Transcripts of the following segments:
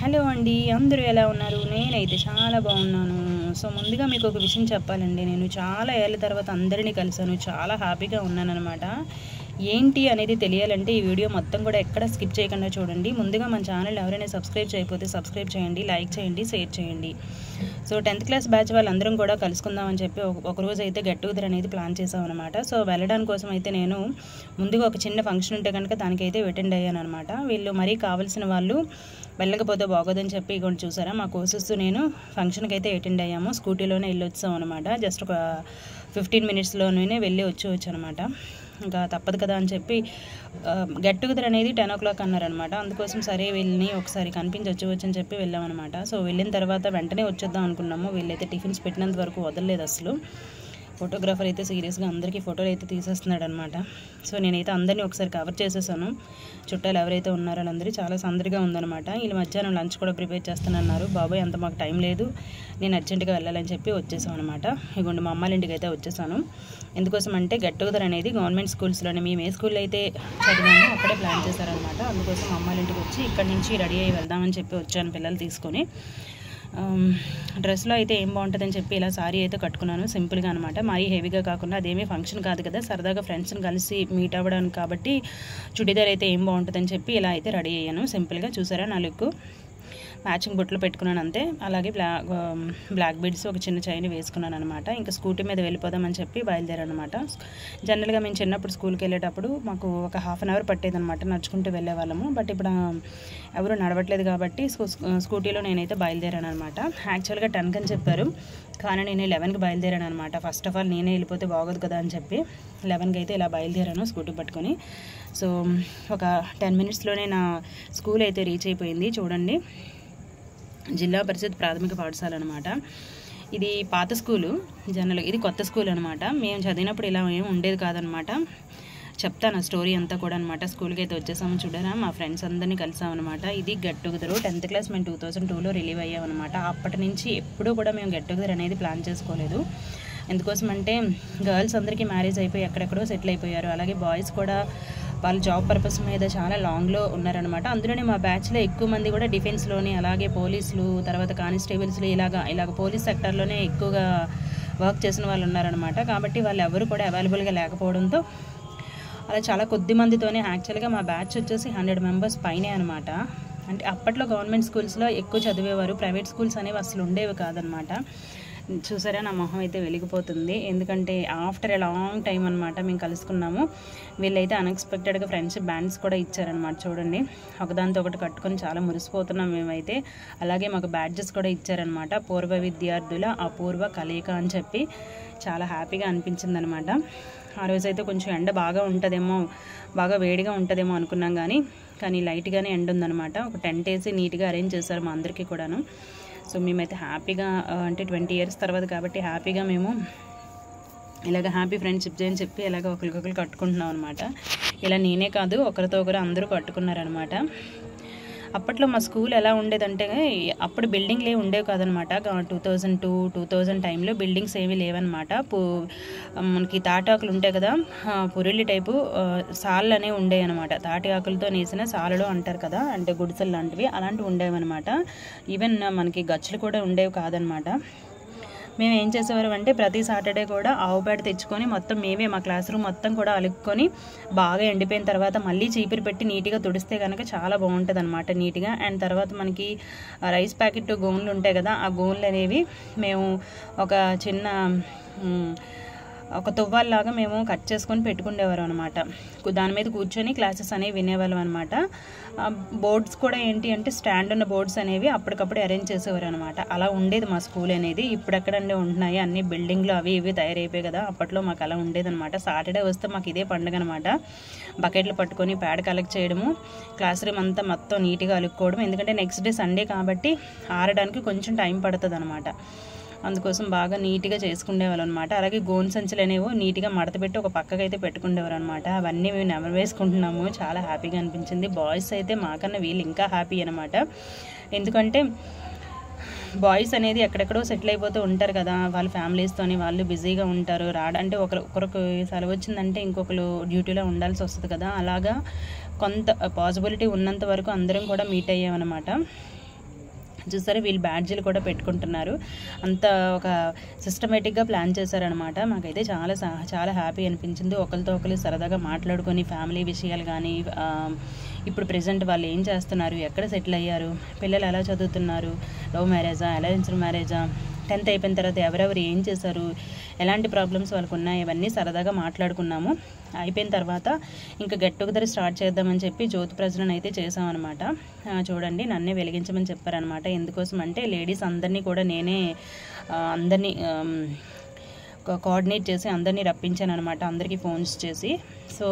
Hello అండి, అందరూ ఎలా ఉన్నారు? నేనైతే చాలా బాగున్నాను. సో ముందుగా మీకు ఒక విషయం చెప్పాలండి. నేను చాలా ఏళ్ళ తర్వాత అందరినీ కలిసాను. చాలా హ్యాపీగా ఉన్నానన్నమాట. ఏంటి అనేది తెలియాలంటే ఈ వీడియో మొత్తం కూడా ఎక్కడ స్కిప్ చేయకుండా చూడండి. ముందుగా మన ఛానల్ ఎవరైనా సబ్స్క్రైబ్ చేయకపోతే సబ్స్క్రైబ్ చేయండి, లైక్ చేయండి, షేర్ చేయండి. సో 10th క్లాస్ బ్యాచ్ వాళ్ళందరం కూడా కలుసుకుందామని చెప్పి ఒకరోజు అయితే గెట్ టుగెదర్ అనేది ప్లాన్ చేసాం అనమాట. సో వెళ్ళడానికి కోసం అయితే నేను ముందుగా ఒక చిన్న ఫంక్షన్ ఉంటే కనుక దానికైతే అటెండ్ అయ్యాను అనమాట. వీళ్ళు మరీ కావాల్సిన వాళ్ళు వెళ్ళకపోతే బాగోదని చెప్పి ఇగోండి చూసారా, మా కోర్సెస్ నేను ఫంక్షన్కి అయితే అటెండ్ అయ్యాము. స్కూటీలోనే వెళ్ళి వచ్చాం అనమాట. జస్ట్ ఒక 15 మినిట్స్లోనే వెళ్ళి వచ్చి అనమాట. ఇంకా తప్పదు కదా అని చెప్పి గెట్ టుగెదర్ అనేది 10 o'clock అన్నారనమాట. అందుకోసం సరే వీళ్ళని ఒకసారి కనిపించి అని చెప్పి వెళ్ళామన్నమాట. సో వెళ్ళిన తర్వాత వెంటనే వచ్చేద్దాం అనుకున్నాము. వీళ్ళైతే టిఫిన్స్ పెట్టినంత వరకు వదలలేదు అసలు. ఫోటోగ్రాఫర్ అయితే సీరియస్గా అందరికీ ఫోటోలు అయితే తీసేస్తున్నాడు అనమాట. సో నేనైతే అందరినీ ఒకసారి కవర్ చేసేసాను. చుట్టాలు ఎవరైతే ఉన్నారో వాళ్ళందరూ చాలా సందడిగా ఉందన్నమాట. వీళ్ళు మధ్యాహ్నం లంచ్ కూడా ప్రిపేర్ చేస్తానన్నారు. బాబాయ్ అంత మాకు టైం లేదు, నేను అర్జెంటుగా వెళ్ళాలని చెప్పి వచ్చేసాం అనమాట. ఇగోండి మా అమ్మాళ్ళ ఇంటికి అయితే వచ్చేసాను. ఎందుకోసం అంటే గెట్ టుగెదర్ అనేది గవర్నమెంట్ స్కూల్స్లోనే మేము ఏ స్కూల్లో అయితే చదివామో అక్కడే ప్లాన్ చేశారనమాట. అందుకోసం మా అమ్మాళ్ళ ఇంటికి వచ్చి ఇక్కడి నుంచి రెడీ అయ్యి వెళ్దామని చెప్పి వచ్చాను పిల్లలు తీసుకొని. డ్రెస్లో అయితే ఏం బాగుంటుందని చెప్పి ఇలా సారీ అయితే కట్టుకున్నాను, సింపుల్గా అనమాట. మరీ హెవీగా కాకుండా, అదేమీ ఫంక్షన్ కాదు కదా, సరదాగా ఫ్రెండ్స్ని కలిసి మీట్ అవ్వడానికి కాబట్టి చుడిదార్ అయితే ఏం బాగుంటుందని చెప్పి ఇలా అయితే రెడీ అయ్యాను సింపుల్గా. చూసారా నా లుక్, మ్యాచింగ్ బొట్లు పెట్టుకున్నాను అంతే. అలాగే బ్లాక్ బీడ్స్ ఒక చిన్న చైన్ వేసుకున్నాను అనమాట. ఇంకా స్కూటీ మీద వెళ్ళిపోదామని చెప్పి బయలుదేరాను అనమాట. జనరల్గా మేము చిన్నప్పుడు స్కూల్కి వెళ్ళేటప్పుడు మాకు ఒక ½ an hour పట్టేదనమాట, నడుచుకుంటూ వెళ్ళే వాళ్ళము. బట్ ఇప్పుడు ఎవరు నడవట్లేదు కాబట్టి స్కూటీలో నేనైతే బయలుదేరాను అనమాట. యాక్చువల్గా 10 అని చెప్పారు, కానీ నేను 11కి బయలుదేరాను అనమాట. ఫస్ట్ ఆఫ్ ఆల్ నేనే వెళ్ళిపోతే బాగోదు కదా అని చెప్పి 11కి అయితే ఇలా బయలుదేరాను స్కూటీ పట్టుకొని. సో ఒక 10 మినిట్స్లోనే నా స్కూల్ అయితే రీచ్ అయిపోయింది. చూడండి, జిల్లా పరిషత్ ప్రాథమిక పాఠశాల అనమాట. ఇది పాత స్కూలు, జనరల్గా ఇది కొత్త స్కూల్ అనమాట. మేము చదివినప్పుడు ఇలా ఏమి ఉండేది కాదనమాట. చెప్తాను ఆ స్టోరీ అంతా కూడా అనమాట. స్కూల్కి అయితే వచ్చేసాము. చూడరా, మా ఫ్రెండ్స్ అందరినీ కలిసామన్నమాట. ఇది గెట్ టుగెదర్ 10th క్లాస్ మేము 2002లో రిలీవ్ అయ్యామన్నమాట. అప్పటి నుంచి ఎప్పుడూ కూడా మేము గెట్ టుగెదర్ అనేది ప్లాన్ చేసుకోలేదు. ఎందుకోసం అంటే గర్ల్స్ అందరికీ మ్యారేజ్ అయిపోయి ఎక్కడెక్కడో సెటిల్ అయిపోయారు. అలాగే బాయ్స్ కూడా వాళ్ళు జాబ్ పర్పస్ మీద చాలా లాంగ్లో ఉన్నారనమాట. అందులోనే మా బ్యాచ్లో ఎక్కువ మంది కూడా డిఫెన్స్లోని, అలాగే పోలీసులు, తర్వాత కానిస్టేబుల్స్లు ఇలాగ పోలీస్ సెక్టర్లోనే ఎక్కువగా వర్క్ చేసిన వాళ్ళు ఉన్నారనమాట. కాబట్టి వాళ్ళు ఎవరు కూడా అవైలబుల్గా లేకపోవడంతో అలా చాలా కొద్ది మందితోనే, యాక్చువల్గా మా బ్యాచ్ వచ్చేసి 100 members పైనే అనమాట. అంటే అప్పట్లో గవర్నమెంట్ స్కూల్స్లో ఎక్కువ చదివేవారు, ప్రైవేట్ స్కూల్స్ అనేవి అసలు ఉండేవి కాదనమాట. చూసారా, నా మొహం అయితే వెలిగిపోతుంది. ఎందుకంటే ఆఫ్టర్ ఎ లాంగ్ టైం అనమాట మేము కలుసుకున్నాము. వీళ్ళైతే అన్ఎక్స్పెక్టెడ్గా ఫ్రెండ్షిప్ బ్యాండ్స్ కూడా ఇచ్చారనమాట. చూడండి, ఒకదాంతో ఒకటి కట్టుకొని చాలా మురిసిపోతున్నాం మేమైతే. అలాగే మాకు బ్యాడ్జెస్ కూడా ఇచ్చారనమాట. పూర్వ విద్యార్థుల అపూర్వ కలయిక అని చెప్పి చాలా హ్యాపీగా అనిపించింది అనమాట. ఆ రోజైతే కొంచెం ఎండ బాగా ఉంటుందేమో, బాగా వేడిగా ఉంటుందేమో అనుకున్నాం, కానీ లైట్గానే ఎండ ఉందనమాట. ఒక టెంట్ వేసి నీట్గా అరేంజ్ చేశారు మా అందరికీ కూడాను. సో మేమైతే హ్యాపీగా, అంటే 20 years తర్వాత కాబట్టి హ్యాపీగా మేము ఇలాగ హ్యాపీ ఫ్రెండ్షిప్ అని చెప్పి ఇలాగ ఒకరికొకరు కట్టుకుంటున్నాం అనమాట. ఇలా నేనే కాదు, ఒకరితో ఒకరు అందరూ కట్టుకున్నారనమాట. అప్పట్లో మా స్కూల్ ఎలా ఉండేదంటే, అప్పుడు బిల్డింగ్లు ఏమి ఉండేవి కాదనమాట. 2002, 2000 టైంలో బిల్డింగ్స్ ఏమీ లేవన్నమాట. మనకి తాటాకులు ఉంటాయి కదా, పురిళ్ళి టైపు సాళ్ళు అనేవి ఉండేవి అనమాట. తాటి ఆకులతో నేసిన సాలలో అంటారు కదా, అంటే గుడిసెలు లాంటివి, అలాంటివి ఉండేవన్నమాట. ఈవెన్ మనకి గచ్చులు కూడా ఉండేవి కాదనమాట. మేము ఏం చేసేవారు అంటే ప్రతి సాటర్డే కూడా ఆవు పేడ తెచ్చుకొని మొత్తం మేమే మా క్లాస్ రూమ్ మొత్తం కూడా అలుక్కొని బాగా ఎండిపోయిన తర్వాత మళ్ళీ చీపురు పెట్టి నీట్గా తుడిస్తే కనుక చాలా బాగుంటుంది అనమాట నీట్గా. అండ్ తర్వాత మనకి రైస్ ప్యాకెట్ గోన్లు ఉంటాయి కదా, ఆ గోన్లు అనేవి మేము ఒక చిన్న ఒక తువ్వాల్లాగా మేము కట్ చేసుకొని పెట్టుకునేవారు అనమాట. దాని మీద కూర్చొని క్లాసెస్ అనేవి వినేవాళ్ళం అనమాట. బోర్డ్స్ కూడా ఏంటి అంటే స్టాండ్ ఉన్న బోర్డ్స్ అనేవి అప్పటికప్పుడు అరేంజ్ చేసేవారు అనమాట. అలా ఉండేది మా స్కూల్ అనేది. ఇప్పుడు ఎక్కడంటే ఉంటున్నాయి, అన్ని బిల్డింగ్లు అవి ఇవి తయారైపోయాయి కదా. అప్పట్లో మాకు అలా ఉండేది అనమాట. సాటర్డే వస్తే మాకు ఇదే పండుగ అనమాట. బకెట్లు పట్టుకొని ప్యాడ్ కలెక్ట్ చేయడము, క్లాస్ రూమ్ అంతా మొత్తం నీట్గా అలుక్కోవడం. ఎందుకంటే నెక్స్ట్ డే సండే కాబట్టి ఆరడానికి కొంచెం టైం పడుతుంది అనమాట. అందుకోసం బాగా నీట్గా చేసుకునేవాళ్ళు అనమాట. అలాగే గోన్ సంచులు అనేవి నీట్గా మడత పెట్టి ఒక పక్కకైతే పెట్టుకునేవారు అనమాట. అవన్నీ మేము నెమరు వేసుకుంటున్నాము. చాలా హ్యాపీగా అనిపించింది. బాయ్స్ అయితే మాకన్నా వీళ్ళు ఇంకా హ్యాపీ అనమాట. ఎందుకంటే బాయ్స్ అనేది ఎక్కడెక్కడో సెటిల్ అయిపోతూ ఉంటారు కదా, వాళ్ళ ఫ్యామిలీస్తోని వాళ్ళు బిజీగా ఉంటారు. అంటే ఒకరికి సెలవు వచ్చిందంటే ఇంకొకరు డ్యూటీలో ఉండాల్సి వస్తుంది కదా. అలాగా కొంత పాసిబిలిటీ ఉన్నంత వరకు అందరం కూడా మీట్ అయ్యామన్నమాట. చూసారా వీళ్ళు బ్యాడ్జీలు కూడా పెట్టుకుంటున్నారు. అంత ఒక సిస్టమేటిక్గా ప్లాన్ చేశారనమాట. మాకైతే చాలా హ్యాపీ అనిపించింది. ఒకరితో ఒకరు సరదాగా మాట్లాడుకొని ఫ్యామిలీ విషయాలు కానీ, ఇప్పుడు ప్రెజెంట్ వాళ్ళు ఏం చేస్తున్నారు, ఎక్కడ సెటిల్ అయ్యారు, పిల్లలు ఎలా చదువుతున్నారు, లవ్ మ్యారేజా అరేంజ్డ్ మ్యారేజా, 10th అయిపోయిన తర్వాత ఎవరెవరు ఏం చేశారు, ఎలాంటి ప్రాబ్లమ్స్ వాళ్ళకు ఉన్నాయి, ఇవన్నీ సరదాగా మాట్లాడుకున్నాము. అయిపోయిన తర్వాత ఇంకా గెట్ టుగెదర్ స్టార్ట్ చేద్దామని చెప్పి జ్యోతి ప్రజ్వలన అయితే చేసామన్నమాట. చూడండి నన్నే వెలిగించమని చెప్పారనమాట. ఎందుకోసం అంటే లేడీస్ అందరినీ కూడా నేనే అందరినీ కోఆర్డినేట్ చేసి అందరినీ రప్పించాను అనమాట, అందరికీ ఫోన్స్ చేసి. సో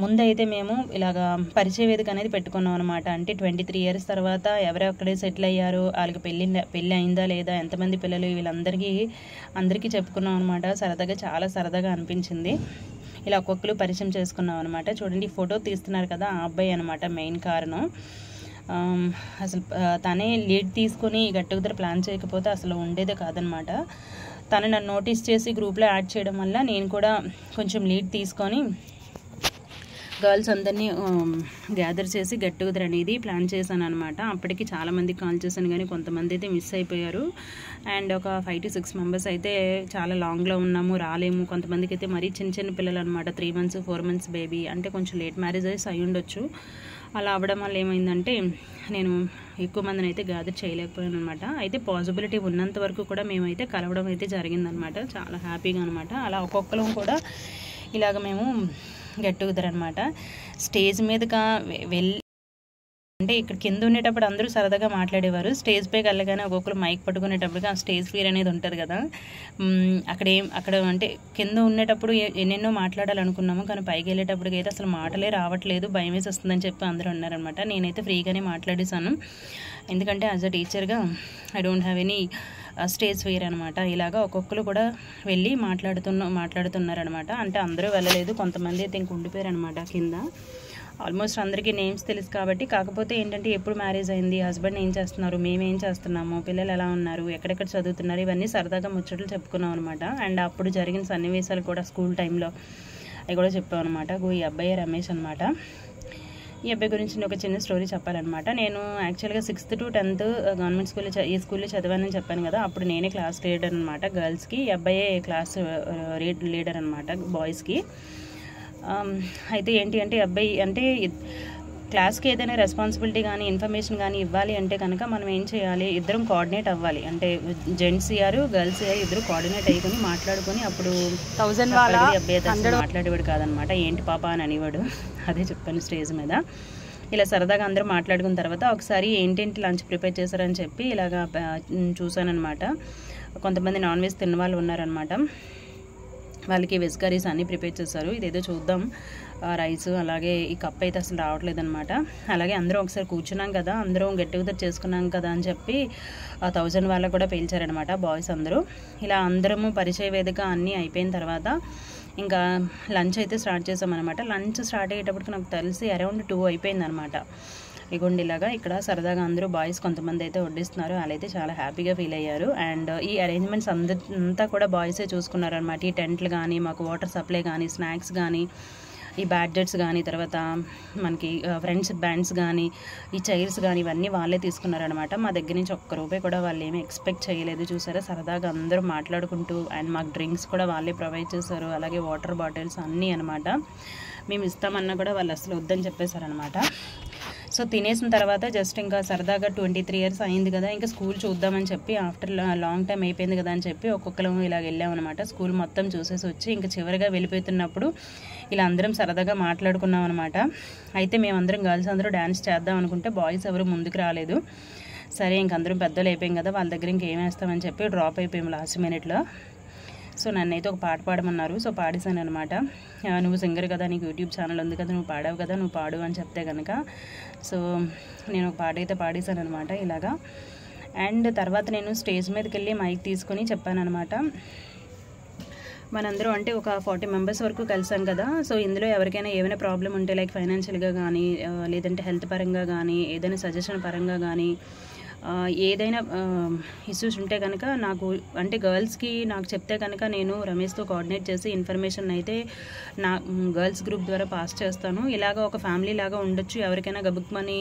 ముందైతే మేము ఇలాగా పరిచయ వేదిక అనేది పెట్టుకున్నాం అనమాట. అంటే 23 years తర్వాత ఎవరెక్కడే సెటిల్ అయ్యారు, వాళ్ళకి పెళ్ళి అయిందా లేదా, ఎంతమంది పిల్లలు, అందరికీ చెప్పుకున్నాం అనమాట. చాలా సరదాగా అనిపించింది. ఇలా ఒక్కొక్కరు పరిచయం చేసుకున్నాం అనమాట. చూడండి ఫోటో తీస్తున్నారు కదా, ఆ అబ్బాయి అనమాట మెయిన్ కారణం. అసలు తనే లీడ్ తీసుకొని గెట్ టుగెదర్ ప్లాన్ చేయకపోతే అసలు ఉండేదే కాదనమాట. తను నన్ను నోటీస్ చేసి గ్రూప్లో యాడ్ చేయడం వల్ల నేను కూడా కొంచెం లీడ్ తీసుకొని గర్ల్స్ అందరినీ గ్యాదర్ చేసి గెట్ టుగెదర్ అనేది ప్లాన్ చేశాను అనమాట. అప్పటికి చాలామందికి కాల్ చేశాను కానీ కొంతమంది అయితే మిస్ అయిపోయారు. అండ్ ఒక 5 to 6 members అయితే చాలా లాంగ్లో ఉన్నాము, రాలేము. కొంతమందికి అయితే మరీ చిన్న పిల్లలు అనమాట, 3 months 4 months బేబీ, అంటే కొంచెం లేట్ మ్యారేజెస్ అయి ఉండొచ్చు. అలా అవ్వడం వల్ల ఏమైందంటే నేను ఎక్కువ మందిని అయితే గ్యాదర్ చేయలేకపోయాను అనమాట. అయితే పాసిబిలిటీ ఉన్నంత వరకు కూడా మేమైతే కలవడం అయితే జరిగిందనమాట. చాలా హ్యాపీగా అనమాట. అలా ఒక్కొక్కరం కూడా ఇలాగ మేము గెట్ టుగెదర్ అనమాట. స్టేజ్ మీదగా అంటే ఇక్కడ కింద ఉండేటప్పుడు అందరూ సరదాగా మాట్లాడేవారు. స్టేజ్ పైకి వెళ్ళగానే ఒక్కొక్కరు మైక్ పట్టుకునేటప్పటికి ఆ స్టేజ్ ఫియర్ అనేది ఉంటుంది కదా. అక్కడ అంటే కింద ఉండేటప్పుడు ఎన్నెన్నో మాట్లాడాలనుకున్నాము, కానీ పైకి వెళ్ళేటప్పటికి అయితే అసలు మాటలే రావట్లేదు, భయం వేసి వస్తుందని చెప్పి అందరూ ఉన్నారనమాట. నేనైతే ఫ్రీగానే మాట్లాడేశాను, ఎందుకంటే యాజ్ అ టీచర్గా I don't have any stage fear అనమాట. ఇలాగా ఒక్కొక్కరు కూడా వెళ్ళి మాట్లాడుతున్నారనమాట. అంటే అందరూ వెళ్ళలేదు, కొంతమంది అయితే ఇంక ఉండిపోయారు అనమాట కింద. ఆల్మోస్ట్ అందరికీ నేమ్స్ తెలుసు కాబట్టి. కాకపోతే ఏంటంటే ఎప్పుడు మ్యారేజ్ అయింది, హస్బెండ్ ఏం చేస్తున్నారు, మేమేం చేస్తున్నాము, పిల్లలు ఎలా ఉన్నారు, ఎక్కడెక్కడ చదువుతున్నారు, ఇవన్నీ సరదాగా ముచ్చట్లు చెప్పుకున్నాం అనమాట. అండ్ అప్పుడు జరిగిన సన్నివేశాలు కూడా స్కూల్ టైంలో అవి కూడా చెప్పాం అనమాట. ఈ అబ్బాయి రమేష్ అనమాట. ఈ అబ్బాయి గురించి నేను ఒక చిన్న స్టోరీ చెప్పాలన్నమాట. నేను యాక్చువల్గా 6th to 10th గవర్నమెంట్ ఈ స్కూల్లో చదివానని చెప్పాను కదా. అప్పుడు నేనే క్లాస్ లీడర్ అనమాట గర్ల్స్కి, ఈ అబ్బాయే క్లాస్ లీడర్ అనమాట బాయ్స్కి. అయితే ఏంటి అంటే అబ్బాయి అంటే క్లాస్కి ఏదైనా రెస్పాన్సిబిలిటీ కానీ ఇన్ఫర్మేషన్ కానీ ఇవ్వాలి అంటే కనుక మనం ఏం చేయాలి, ఇద్దరం కోఆర్డినేట్ అవ్వాలి. అంటే జెంట్స్ గారు గర్ల్స్ గారు ఇద్దరు కోఆర్డినేట్ అయ్యి మాట్లాడుకొని, అప్పుడు 1000 అబ్బాయి మాట్లాడేవాడు కాదనమాట, ఏంటి పాప అని అనేవాడు. అదే చెప్పాను స్టేజ్ మీద. ఇలా సరదాగా అందరూ మాట్లాడుకున్న తర్వాత ఒకసారి ఏంటేంటి లంచ్ ప్రిపేర్ చేశారని చెప్పి ఇలాగా చూసానమాట. కొంతమంది నాన్ వెజ్ తిన్న వాళ్ళు ఉన్నారనమాట, వాళ్ళకి వెజ్ కర్రీస్ అన్నీ ప్రిపేర్ చేశారు. ఇదేదో చూద్దాం, రైస్, అలాగే ఈ కప్ అయితే అసలు రావట్లేదు అనమాట. అలాగే అందరం ఒకసారి కూర్చున్నాం కదా, అందరం గెట్ టుగెదర్ చేసుకున్నాం కదా అని చెప్పి 1000 వాళ్ళకు కూడా పేల్చారనమాట బాయ్స్ అందరూ. ఇలా అందరము పరిచయ వేదిక అన్నీ అయిపోయిన తర్వాత ఇంకా లంచ్ అయితే స్టార్ట్ చేసామన్నమాట. లంచ్ స్టార్ట్ అయ్యేటప్పటికి నాకు తెలిసి అరౌండ్ 2 అయిపోయిందనమాట. ఇగోండి ఇలాగా ఇక్కడ సరదాగా అందరూ బాయ్స్ కొంతమంది అయితే వడ్డిస్తున్నారు, వాళ్ళైతే చాలా హ్యాపీగా ఫీల్ అయ్యారు. అండ్ ఈ అరేంజ్మెంట్స్ అంతా కూడా బాయ్సే చూసుకున్నారనమాట. ఈ టెంట్లు కానీ, మాకు వాటర్ సప్లై కానీ, స్నాక్స్ కానీ, ఈ బ్యాడ్జెట్స్ కానీ, తర్వాత మనకి ఫ్రెండ్స్ బ్యాండ్స్ కానీ, ఈ చైర్స్ కానీ, ఇవన్నీ వాళ్ళే తీసుకున్నారనమాట. మా దగ్గర నుంచి ₹1 కూడా వాళ్ళు ఏమీ ఎక్స్పెక్ట్ చేయలేదు. చూసారా సరదాగా అందరూ మాట్లాడుకుంటూ, అండ్ మాకు డ్రింక్స్ కూడా వాళ్ళే ప్రొవైడ్ చేశారు, అలాగే వాటర్ బాటిల్స్ అన్నీ అనమాట. మేము ఇస్తామన్నా కూడా వాళ్ళు అసలు వద్దని చెప్పేశారనమాట. సో తినేసిన తర్వాత జస్ట్ ఇంకా సరదాగా 23 years అయింది కదా, ఇంకా స్కూల్ చూద్దామని చెప్పి ఆఫ్టర్ లాంగ్ టైం అయిపోయింది కదా అని చెప్పి ఒక్కొక్కరు ఇలాగ వెళ్ళామన్నమాట. స్కూల్ మొత్తం చూసేసి వచ్చి ఇంకా చివరిగా వెళ్ళిపోతున్నప్పుడు ఇలా అందరం సరదాగా మాట్లాడుకున్నాం అనమాట. అయితే మేమందరం గర్ల్స్ అందరూ డ్యాన్స్ చేద్దాం అనుకుంటే బాయ్స్ ఎవరు ముందుకు రాలేదు. సరే ఇంక అందరం పెద్దలు అయిపోయాం కదా, వాళ్ళ దగ్గర ఇంకేం వేస్తామని చెప్పి డ్రాప్ అయిపోయాము లాస్ట్ మినిట్లో. సో నన్నైతే ఒక పాట పాడమన్నారు, సో పాడేశాను అనమాట. నువ్వు సింగర్ కదా, నీకు యూట్యూబ్ ఛానల్ ఉంది కదా, నువ్వు పాడావు కదా, నువ్వు పాడు అని చెప్తే కనుక సో నేను ఒక పాట అయితే పాడేశాను అనమాట ఇలాగా. అండ్ తర్వాత నేను స్టేజ్ మీదకి వెళ్ళి మైక్ తీసుకొని చెప్పాను అనమాట. మనందరం అంటే ఒక 40 members వరకు కలిసాం కదా. సో ఇందులో ఎవరికైనా ఏమైనా ప్రాబ్లం ఉంటే లైక్ ఫైనాన్షియల్గా కానీ, లేదంటే హెల్త్ పరంగా కానీ, ఏదైనా సజెషన్ పరంగా కానీ, ఏదైనా ఇష్యూస్ ఉంటే కనుక నాకు అంటే గర్ల్స్కి నాకు చెప్తే కనుక నేను రమేష్తో కోఆర్డినేట్ చేసి ఇన్ఫర్మేషన్ అయితే నా గర్ల్స్ గ్రూప్ ద్వారా పాస్ చేస్తాను. ఇలాగ ఒక ఫ్యామిలీ లాగా ఉండొచ్చు, ఎవరికైనా గబుక్మని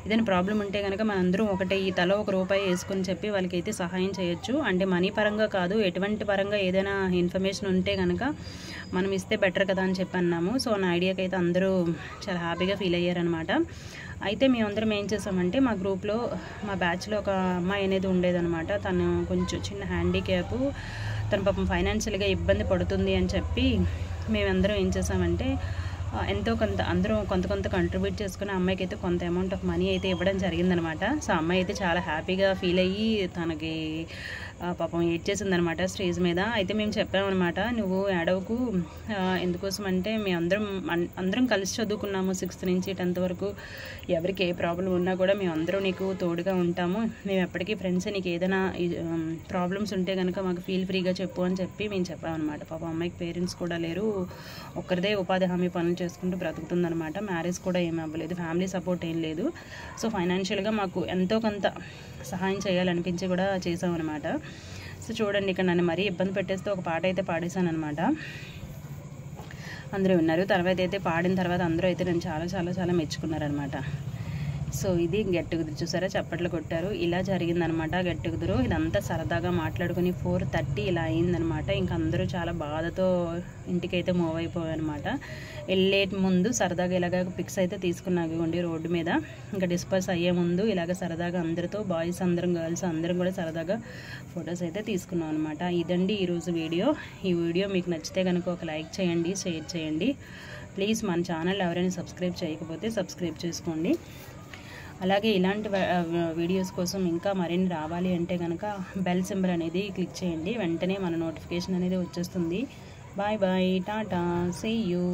ఏదైనా ప్రాబ్లం ఉంటే కనుక మనందరం ఒకటే ఈ తల ₹1 వేసుకొని చెప్పి వాళ్ళకైతే సహాయం చేయొచ్చు. అంటే మనీ పరంగా కాదు, ఎటువంటి పరంగా ఏదైనా ఇన్ఫర్మేషన్ ఉంటే కనుక మనం ఇస్తే బెటర్ కదా అని చెప్పి అన్నాము. సో నా ఐడియాకి అయితే అందరూ చాలా హ్యాపీగా ఫీల్ అయ్యారనమాట. అయితే మేమందరం ఏం చేసామంటే మా గ్రూప్లో మా బ్యాచ్లో ఒక అమ్మాయి అనేది ఉండేదనమాట. తను కొంచెం చిన్న హ్యాండిక్యాప్, తను పాపం ఫైనాన్షియల్గా ఇబ్బంది పడుతుంది అని చెప్పి మేమందరం ఏం చేసామంటే ఎంతో కొంత అందరం కొంత కంట్రిబ్యూట్ చేసుకుని అమ్మాయికి అయితే కొంత అమౌంట్ ఆఫ్ మనీ అయితే ఇవ్వడం జరిగిందనమాట. సో అమ్మాయి అయితే చాలా హ్యాపీగా ఫీల్ అయ్యి తనకి పాపం ఏడ్చేసిందనమాట స్టేజ్ మీద. అయితే మేము చెప్పామన్నమాట, నువ్వు ఏడవకు, ఎందుకోసం అంటే అందరం కలిసి చదువుకున్నాము 6th నుంచి 10th వరకు. ఎవరికి ఏ ప్రాబ్లం ఉన్నా కూడా మేమందరం నీకు తోడుగా ఉంటాము, మేము ఎప్పటికీ ఫ్రెండ్స్, నీకు ఏదైనా ప్రాబ్లమ్స్ ఉంటే కనుక మాకు ఫీల్ ఫ్రీగా చెప్పు అని చెప్పి మేము చెప్పామన్నమాట. పాపం అమ్మాయికి పేరెంట్స్ కూడా లేరు, ఒక్కరిదే ఉపాధి హామీ పనులు చేసుకుంటూ బ్రతుకుతుందనమాట. మ్యారేజ్ కూడా ఏమీ అవ్వలేదు, ఫ్యామిలీ సపోర్ట్ ఏం లేదు. సో ఫైనాన్షియల్గా మాకు ఎంతో కొంత సహాయం చేయాలనిపించి కూడా చేసామన్నమాట. సో చూడండి, ఇక్కడ నన్ను మరీ ఇబ్బంది పెట్టేస్తే ఒక పాట అయితే పాడేశాను అనమాట. అందరూ విన్నారు. తర్వాత అయితే పాడిన తర్వాత అందరూ అయితే నేను చాలా చాలా చాలా మెచ్చుకున్నారనమాట. సో ఇది గెట్ టుగెదర్, చూసారా చప్పట్లు కొట్టారు. ఇలా జరిగిందనమాట గెట్ టుగెదర్. ఇదంతా సరదాగా మాట్లాడుకుని 4:30 ఇలా అయిందనమాట. ఇంక అందరూ చాలా బాధతో ఇంటికైతే మూవ్ అయిపోయారనమాట. వెళ్ళే ముందు సరదాగా ఇలాగ పిక్స్ అయితే తీసుకున్నాగండి రోడ్డు మీద. ఇంకా డిస్పర్స్ అయ్యే ముందు ఇలాగ సరదాగా అందరితో బాయ్స్ అందరం గర్ల్స్ అందరం కూడా సరదాగా ఫొటోస్ అయితే తీసుకున్నాం అనమాట. ఇదండి ఈరోజు వీడియో. ఈ వీడియో మీకు నచ్చితే కనుక ఒక లైక్ చేయండి, షేర్ చేయండి. ప్లీజ్ మన ఛానల్ ఎవరైనా సబ్స్క్రైబ్ చేయకపోతే సబ్స్క్రైబ్ చేసుకోండి. అలాగే ఇలాంటి వీడియోస్ కోసం ఇంకా మరిన్ని రావాలి అంటే కనుక బెల్ సింబల్ అనేది క్లిక్ చేయండి, వెంటనే మన నోటిఫికేషన్ అనేది వచ్చేస్తుంది. Bye bye, tata, see you.